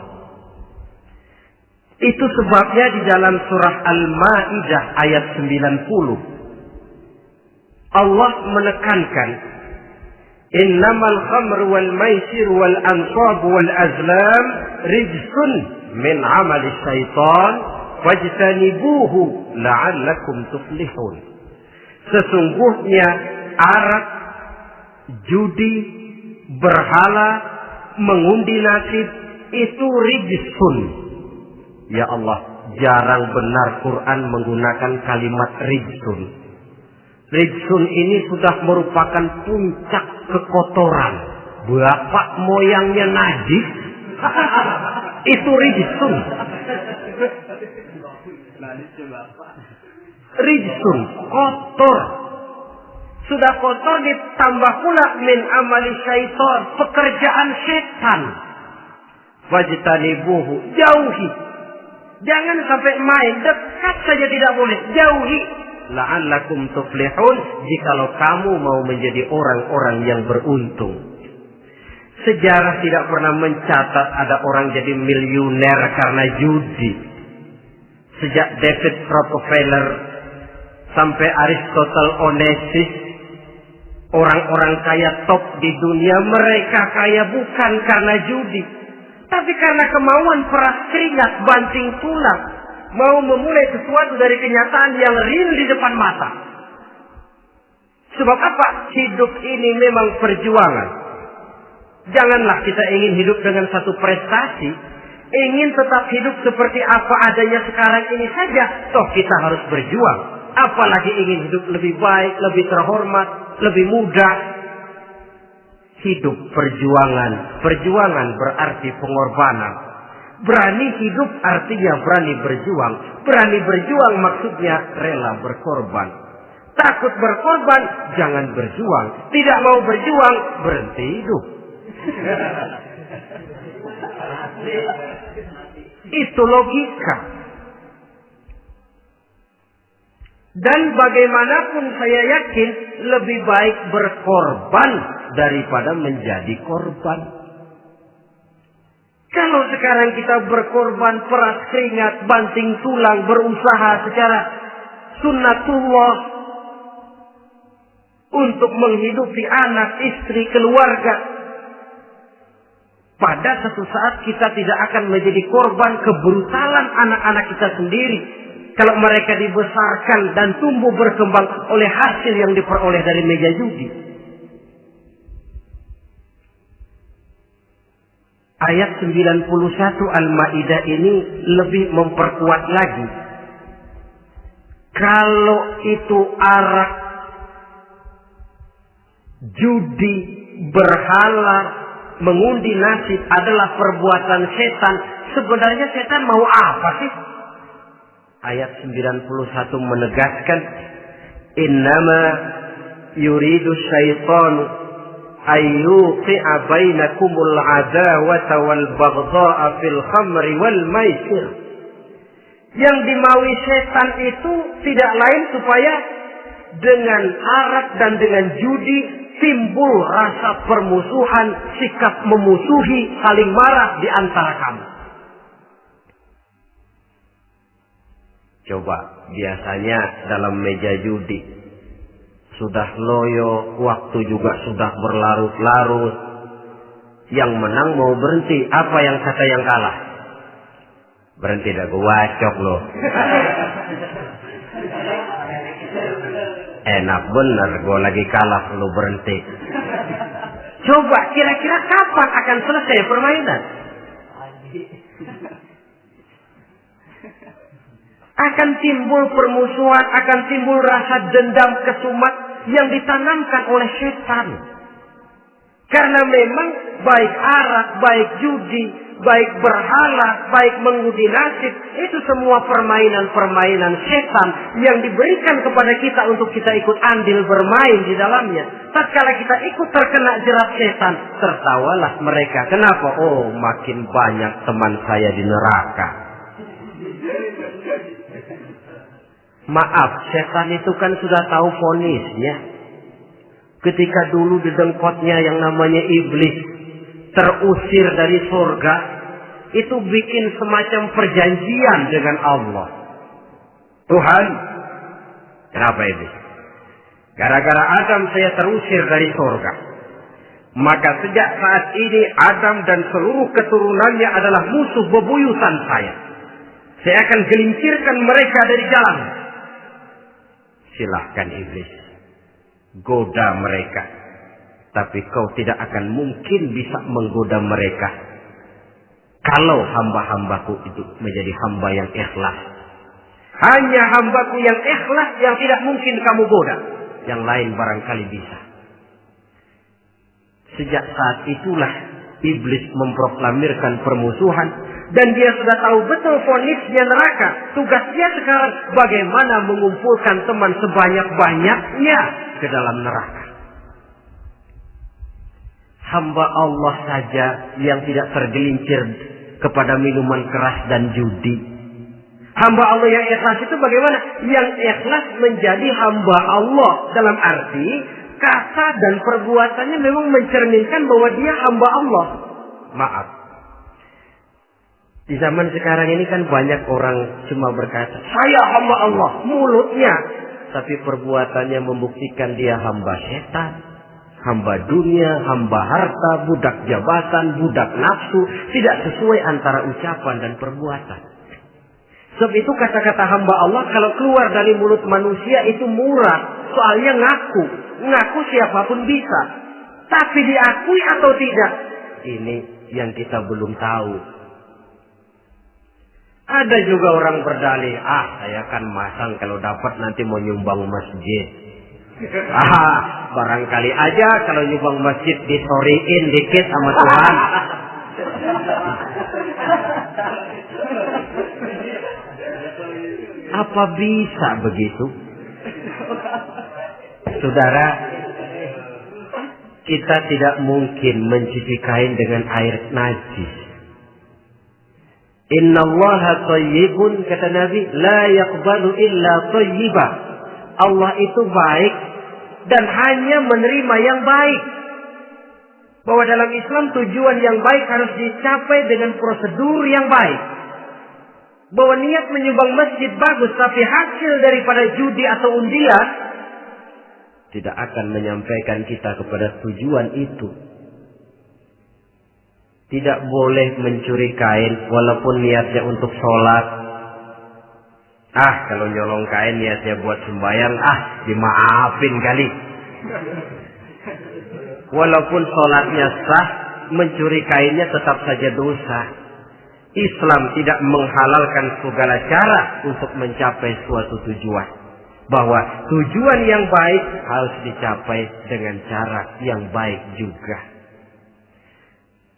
Itu sebabnya di dalam surah Al-Maidah ayat 90 Allah menekankan innamal khamru wal maisir wal ansab wal azlam rijsun min amali syaitan fajtanibuhu la'allakum tuflihun. Sesungguhnya arak, judi, berhala, mengundi nasib itu rijsun. Ya Allah, jarang benar Quran menggunakan kalimat rijsun. Rijsun ini sudah merupakan puncak kekotoran. Bapak moyangnya najis, itu rijsun. Rijsun, kotor. Sudah kotor ditambah pula min amali syaitan, pekerjaan setan. Wajtanibuhu, jauhi. Jangan sampai main, dekat saja tidak boleh, jauhi. La'allakum tuflihun, jikalau kamu mau menjadi orang-orang yang beruntung. Sejarah tidak pernah mencatat ada orang jadi miliuner karena judi. Sejak David Rockefeller sampai Aristotle Onassis, orang-orang kaya top di dunia, mereka kaya bukan karena judi, tapi karena kemauan peras keringat banting tulang, mau memulai sesuatu dari kenyataan yang real di depan mata. Sebab apa? Hidup ini memang perjuangan. Janganlah kita ingin hidup dengan satu prestasi, ingin tetap hidup seperti apa adanya sekarang ini saja, toh kita harus berjuang. Apalagi ingin hidup lebih baik, lebih terhormat, lebih mudah. Hidup perjuangan. Perjuangan berarti pengorbanan. Berani hidup artinya berani berjuang. Berani berjuang maksudnya rela berkorban. Takut berkorban, jangan berjuang. Tidak mau berjuang, berhenti hidup. Itu logika. Dan bagaimanapun saya yakin lebih baik berkorban daripada menjadi korban. Kalau sekarang kita berkorban, peras keringat, banting tulang, berusaha secara sunnatullah untuk menghidupi anak, istri, keluarga, pada satu saat kita tidak akan menjadi korban kebrutalan anak-anak kita sendiri. Kalau mereka dibesarkan dan tumbuh berkembang oleh hasil yang diperoleh dari meja judi. Ayat 91 Al-Maidah ini lebih memperkuat lagi. Kalau itu arak, judi, berhala, mengundi nasib adalah perbuatan setan, sebenarnya setan mau apa sih? Ayat 91 menegaskan, innama yuridu syaitanu ayyuqi'a bainakumul adawata wal baghdha'a fil khamri wal maisir. Yang dimaui setan itu tidak lain supaya dengan arak dan dengan judi timbul rasa permusuhan, sikap memusuhi, saling marah di antara kamu. Coba, biasanya dalam meja judi sudah loyo, waktu juga sudah berlarut-larut. Yang menang mau berhenti, apa yang kata yang kalah? Berhenti dah, gua wacok loh. Enak bener, gua lagi kalah lu berhenti. Coba, kira-kira kapan akan selesai permainan? Akan timbul permusuhan, akan timbul rasa dendam kesumat yang ditanamkan oleh setan. Karena memang baik arak, baik judi, baik berhala, baik mengundi nasib, itu semua permainan-permainan setan yang diberikan kepada kita untuk kita ikut andil bermain di dalamnya. Tatkala kita ikut terkena jerat setan, tertawalah mereka. Kenapa? Oh, makin banyak teman saya di neraka. Maaf, setan itu kan sudah tahu vonisnya. Ketika dulu di dengkotnya yang namanya iblis terusir dari surga, itu bikin semacam perjanjian dengan Allah. Tuhan, kenapa iblis? Gara-gara Adam saya terusir dari surga. Maka sejak saat ini Adam dan seluruh keturunannya adalah musuh bebuyutan saya. Saya akan gelincirkan mereka dari jalan. Silahkan iblis, goda mereka. Tapi kau tidak akan mungkin bisa menggoda mereka kalau hamba-hambaku itu menjadi hamba yang ikhlas. Hanya hambaku yang ikhlas yang tidak mungkin kamu goda. Yang lain barangkali bisa. Sejak saat itulah iblis memproklamirkan permusuhan. Dan dia sudah tahu betul vonisnya neraka. Tugas dia sekarang bagaimana mengumpulkan teman sebanyak-banyaknya ke dalam neraka. Hamba Allah saja yang tidak tergelincir kepada minuman keras dan judi. Hamba Allah yang ikhlas itu bagaimana? Yang ikhlas menjadi hamba Allah. Dalam arti kata dan perbuatannya memang mencerminkan bahwa dia hamba Allah. Maaf. Di zaman sekarang ini kan banyak orang cuma berkata, saya hamba Allah, mulutnya. Tapi perbuatannya membuktikan dia hamba setan, hamba dunia, hamba harta, budak jabatan, budak nafsu. Tidak sesuai antara ucapan dan perbuatan. Sebab itu kata-kata hamba Allah kalau keluar dari mulut manusia itu murah. Soalnya ngaku siapapun bisa. Tapi diakui atau tidak, ini yang kita belum tahu. Ada juga orang berdalih, saya kan masang kalau dapat nanti mau nyumbang masjid. Barangkali aja kalau nyumbang masjid disoriin dikit sama Tuhan. Apa bisa begitu? Saudara, kita tidak mungkin mencuci kain dengan air najis. Innallaha thayyibun, kata Nabi, la yaqbalu illa thayyiba. Allah itu baik dan hanya menerima yang baik. Bahwa dalam Islam tujuan yang baik harus dicapai dengan prosedur yang baik. Bahwa niat menyumbang masjid bagus, tapi hasil daripada judi atau undian tidak akan menyampaikan kita kepada tujuan itu. Tidak boleh mencuri kain walaupun niatnya untuk sholat. Kalau nyolong kain niatnya buat sembahyang, dimaafin kali. Walaupun sholatnya sah, mencuri kainnya tetap saja dosa. Islam tidak menghalalkan segala cara untuk mencapai suatu tujuan. Bahwa tujuan yang baik harus dicapai dengan cara yang baik juga.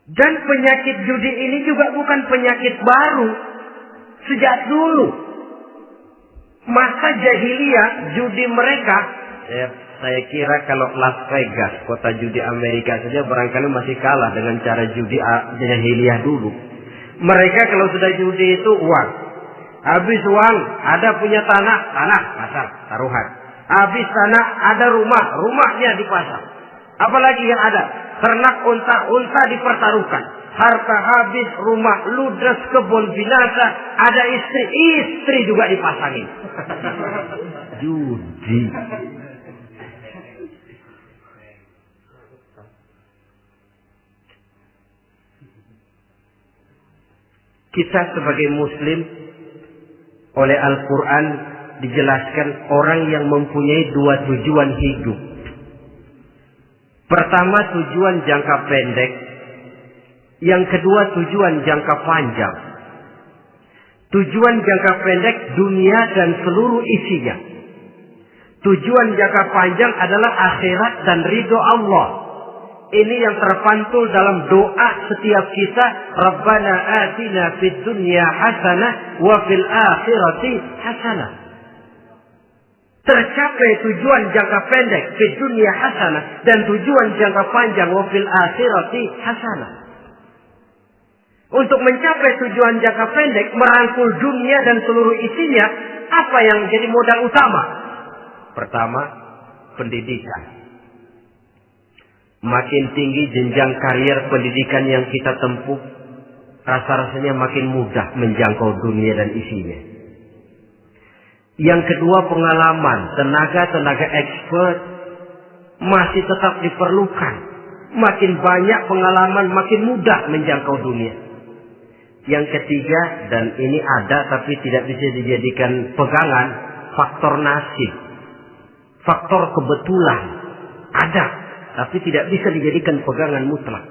Dan penyakit judi ini juga bukan penyakit baru. Sejak dulu. Masa jahiliyah judi mereka. Saya kira kalau Las Vegas, kota judi Amerika saja barangkali masih kalah dengan cara judi jahiliyah dulu. Mereka kalau sudah judi itu uang. Habis uang ada punya tanah pasar, taruhan. Habis tanah ada rumahnya dipasang. Apalagi yang ada? Ternak unta dipertaruhkan. Harta habis, rumah ludes, kebun binasa. Ada istri juga dipasangin. Judi. Kita sebagai muslim oleh Al-Quran dijelaskan orang yang mempunyai dua tujuan hidup. Pertama tujuan jangka pendek. Yang kedua tujuan jangka panjang. Tujuan jangka pendek dunia dan seluruh isinya. Tujuan jangka panjang adalah akhirat dan ridho Allah. Ini yang terpantul dalam doa setiap kita. Rabbana atina fid dunya hasanah wa fil akhirati hasanah. Tercapai tujuan jangka pendek fid dunya hasanah dan tujuan jangka panjang wa fil akhirati hasanah. Untuk mencapai tujuan jangka pendek, merangkul dunia dan seluruh isinya, apa yang jadi modal utama? Pertama, pendidikan. Makin tinggi jenjang karier pendidikan yang kita tempuh, rasa-rasanya makin mudah menjangkau dunia dan isinya. Yang kedua, pengalaman. Tenaga expert masih tetap diperlukan. Makin banyak pengalaman, makin mudah menjangkau dunia. Yang ketiga, dan ini ada tapi tidak bisa dijadikan pegangan, faktor nasib. Faktor kebetulan. Ada, tapi tidak bisa dijadikan pegangan mutlak.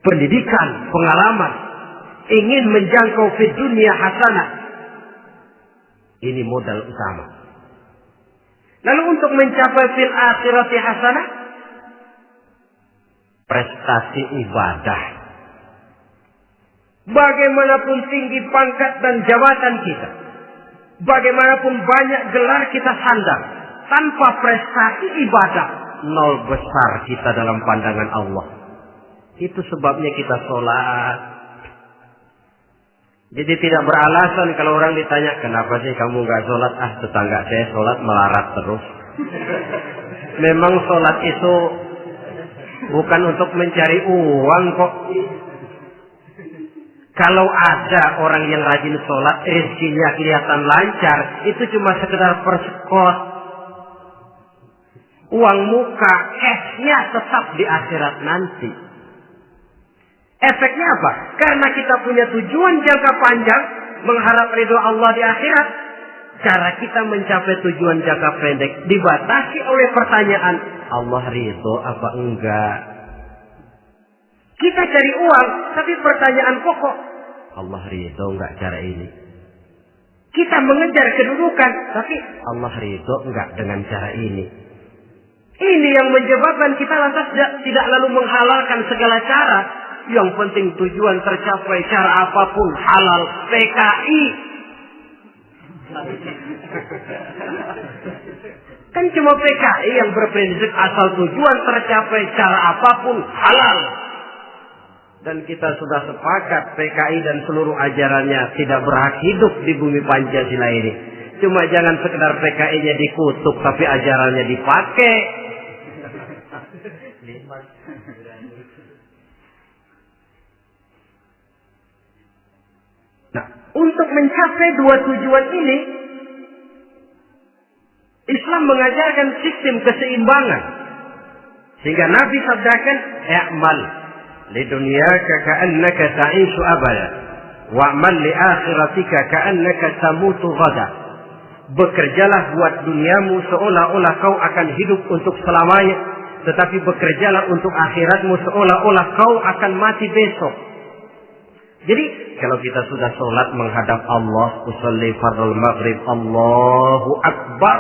Pendidikan, pengalaman, ingin menjangkau fid dunia hasanah. Ini modal utama. Lalu untuk mencapai fil akhirati hasanah, prestasi ibadah. Bagaimanapun tinggi pangkat dan jabatan kita, bagaimanapun banyak gelar kita sandang, tanpa prestasi ibadah, nol besar kita dalam pandangan Allah. Itu sebabnya kita sholat. Jadi tidak beralasan kalau orang ditanya, kenapa sih kamu nggak sholat? Tetangga saya sholat melarat terus. Memang sholat itu bukan untuk mencari uang kok. Kalau ada orang yang rajin sholat, rezekinya kelihatan lancar, itu cuma sekedar persekot. Uang muka, cashnya tetap di akhirat nanti. Efeknya apa? Karena kita punya tujuan jangka panjang, mengharap ridho Allah di akhirat. Cara kita mencapai tujuan jangka pendek dibatasi oleh pertanyaan, Allah ridho apa enggak? Kita cari uang, tapi pertanyaan pokok, Allah ridho enggak cara ini? Kita mengejar kedudukan, tapi Allah ridho enggak dengan cara ini? Ini yang menyebabkan kita lantas tidak lalu menghalalkan segala cara. Yang penting tujuan tercapai cara apapun halal. PKI. Kan cuma PKI yang berprinsip asal tujuan tercapai cara apapun halal. Dan kita sudah sepakat PKI dan seluruh ajarannya tidak berhak hidup di bumi Pancasila ini. Cuma jangan sekedar PKI-nya dikutuk tapi ajarannya dipakai. Nah, untuk mencapai dua tujuan ini, Islam mengajarkan sistem keseimbangan. Sehingga Nabi sabdakan, "I'mal li dunyaka ka'annaka ta'ishu abada, wa'mal li akhiratika ka'annaka tamutu ghada." Bekerjalah buat duniamu seolah-olah kau akan hidup untuk selamanya, tetapi bekerjalah untuk akhiratmu seolah-olah kau akan mati besok. Jadi kalau kita sudah sholat menghadap Allah, usolli fardhu maghrib, Allahu Akbar,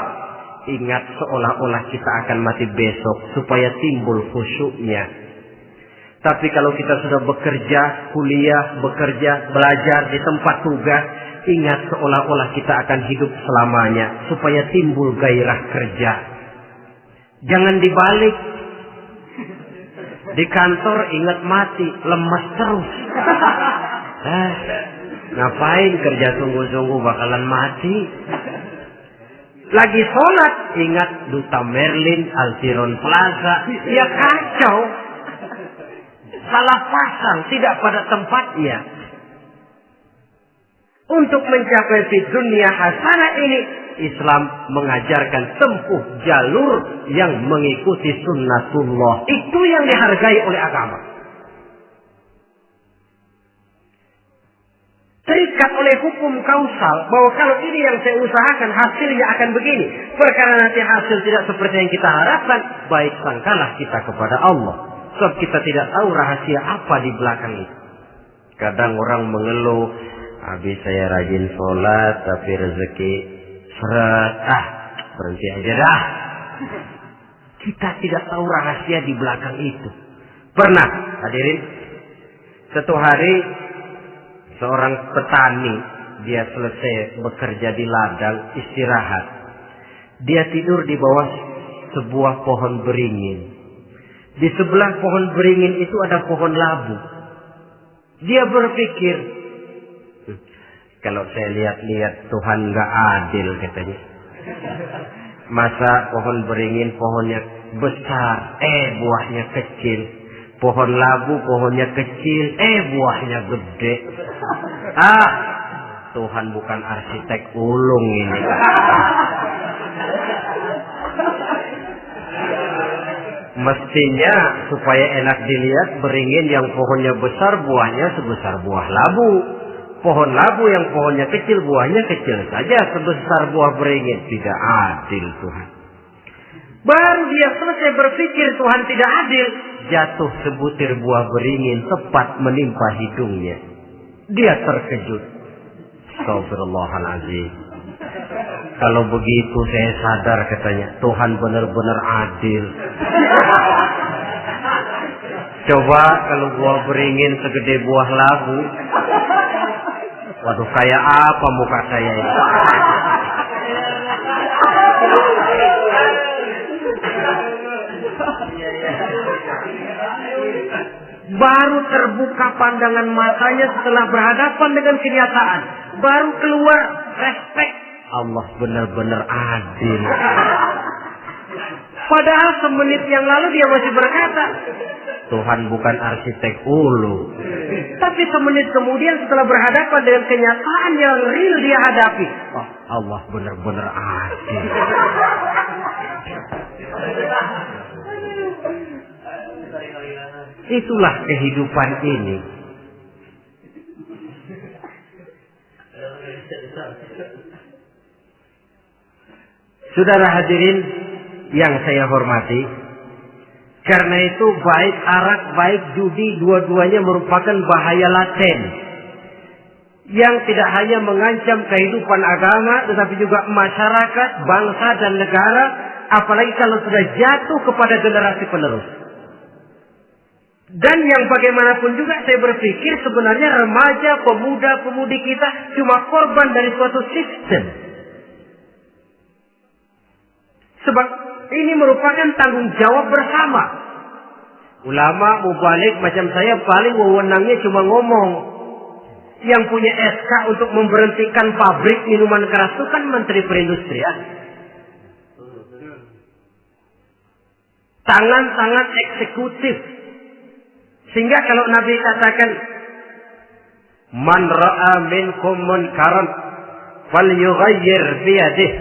ingat seolah-olah kita akan mati besok supaya timbul khusyuknya. Tapi kalau kita sudah bekerja, kuliah, belajar di tempat tugas, ingat seolah-olah kita akan hidup selamanya supaya timbul gairah kerja. Jangan dibalik. Di kantor ingat mati, lemas terus. Ngapain kerja sungguh-sungguh bakalan mati. Lagi sholat ingat Duta Merlin, Altiron Plaza. Ya kacau. Salah pasang, tidak pada tempatnya. Untuk mencapai fid dunia hasanah ini, Islam mengajarkan tempuh jalur yang mengikuti sunnatullah. Itu yang dihargai oleh agama. Terikat oleh hukum kausal bahwa kalau ini yang saya usahakan hasilnya akan begini. Perkara nanti hasil tidak seperti yang kita harapkan, baik sangkalah kita kepada Allah. Sebab kita tidak tahu rahasia apa di belakang itu. Kadang orang mengeluh, habis saya rajin sholat tapi rezeki seret, berhenti aja dah. Kita tidak tahu rahasia di belakang itu. Pernah hadirin, satu hari seorang petani, dia selesai bekerja di ladang, istirahat. Dia tidur di bawah sebuah pohon beringin. Di sebelah pohon beringin itu ada pohon labu. Dia berpikir, kalau saya lihat-lihat Tuhan nggak adil katanya. Masa pohon beringin pohonnya besar, buahnya kecil. Pohon labu pohonnya kecil, buahnya gede. Tuhan bukan arsitek ulung ini. Mestinya supaya enak dilihat, beringin yang pohonnya besar buahnya sebesar buah labu. Pohon labu yang pohonnya kecil buahnya kecil saja sebesar buah beringin. Tidak adil Tuhan. Baru dia selesai berpikir Tuhan tidak adil, jatuh sebutir buah beringin tepat menimpa hidungnya. Dia terkejut. Astagfirullahaladzim. Kalau begitu saya sadar katanya, Tuhan benar-benar adil. Coba kalau buah beringin segede buah labu. Waduh, kayak apa muka saya ini? Baru terbuka pandangan matanya setelah berhadapan dengan kenyataan. Baru keluar respek. Allah benar-benar adil. Padahal semenit yang lalu dia masih berkata, Tuhan bukan arsitek ulu. Tapi semenit kemudian setelah berhadapan dengan kenyataan yang real dia hadapi, Allah benar-benar adil. Itulah kehidupan ini. Saudara hadirin yang saya hormati, karena itu baik arak, baik judi, dua-duanya merupakan bahaya laten yang tidak hanya mengancam kehidupan agama, tetapi juga masyarakat, bangsa dan negara, apalagi kalau sudah jatuh kepada generasi penerus. Dan yang bagaimanapun juga saya berpikir sebenarnya remaja, pemuda, pemudi kita cuma korban dari suatu sistem. Sebab ini merupakan tanggung jawab bersama. Ulama mubalik macam saya paling wewenangnya cuma ngomong. Yang punya SK untuk memberhentikan pabrik minuman keras itu kan Menteri Perindustrian. Tangan-tangan eksekutif. Sehingga kalau Nabi katakan, Man ra'a minkum munkaran falyughayyir biyadihi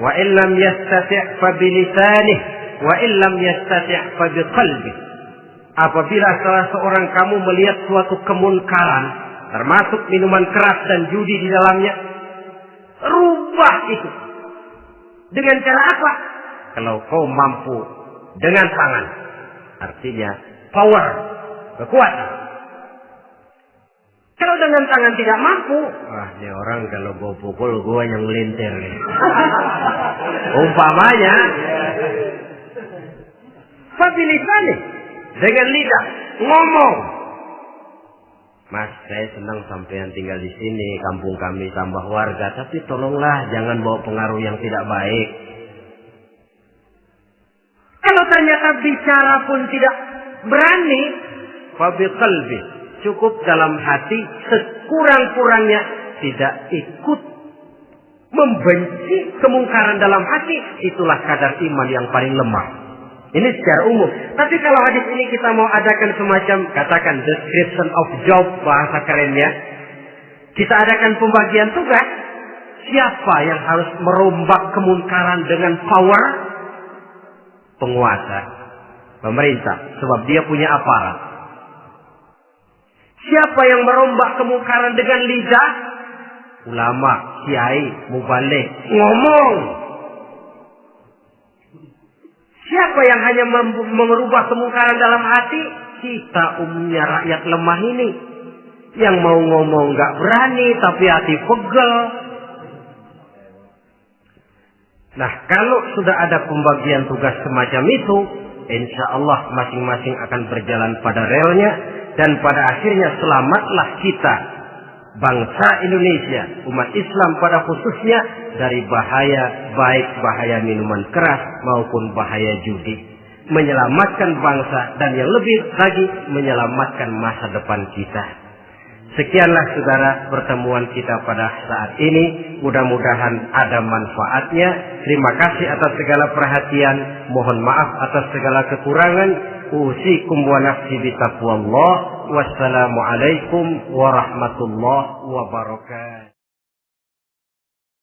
wa illam yastati' fa bilisanihi wa illam yastati' fa biqalbihi. Apabila salah seorang kamu melihat suatu kemunkaran, termasuk minuman keras dan judi di dalamnya, rubah itu. Dengan cara apa? Kalau kau mampu dengan tangan. Artinya power, kekuatan. Kalau dengan tangan tidak mampu, ini orang kalau gue pukul gue yang melintir nih. Umpamanya, fabilisan nih, dengan lidah ngomong. Mas, saya senang sampean tinggal di sini, kampung kami tambah warga, tapi tolonglah jangan bawa pengaruh yang tidak baik. Kalau ternyata bicara pun tidak berani, fabiqalbi, cukup dalam hati, sekurang-kurangnya tidak ikut membenci kemungkaran dalam hati, itulah kadar iman yang paling lemah. Ini secara umum. Tapi kalau hadis ini kita mau adakan semacam, katakan description of job, bahasa kerennya, kita adakan pembagian tugas. Siapa yang harus merombak kemungkaran dengan power? Penguasa, pemerintah, sebab dia punya aparat. Siapa yang merombak kemungkaran dengan lidah? Ulama, kiai, mubalik, ngomong. Siapa yang hanya merubah kemungkaran dalam hati? Kita umumnya rakyat lemah ini. Yang mau ngomong gak berani, tapi hati pegel. Nah, kalau sudah ada pembagian tugas semacam itu, insya Allah masing-masing akan berjalan pada relnya. Dan pada akhirnya selamatlah kita, bangsa Indonesia, umat Islam pada khususnya, dari bahaya, baik bahaya minuman keras maupun bahaya judi. Menyelamatkan bangsa dan yang lebih lagi menyelamatkan masa depan kita. Sekianlah saudara pertemuan kita pada saat ini. Mudah-mudahan ada manfaatnya. Terima kasih atas segala perhatian. Mohon maaf atas segala kekurangan. Usikum wa nafsi bitaqwallah. Wassalamualaikum warahmatullahi wabarakatuh.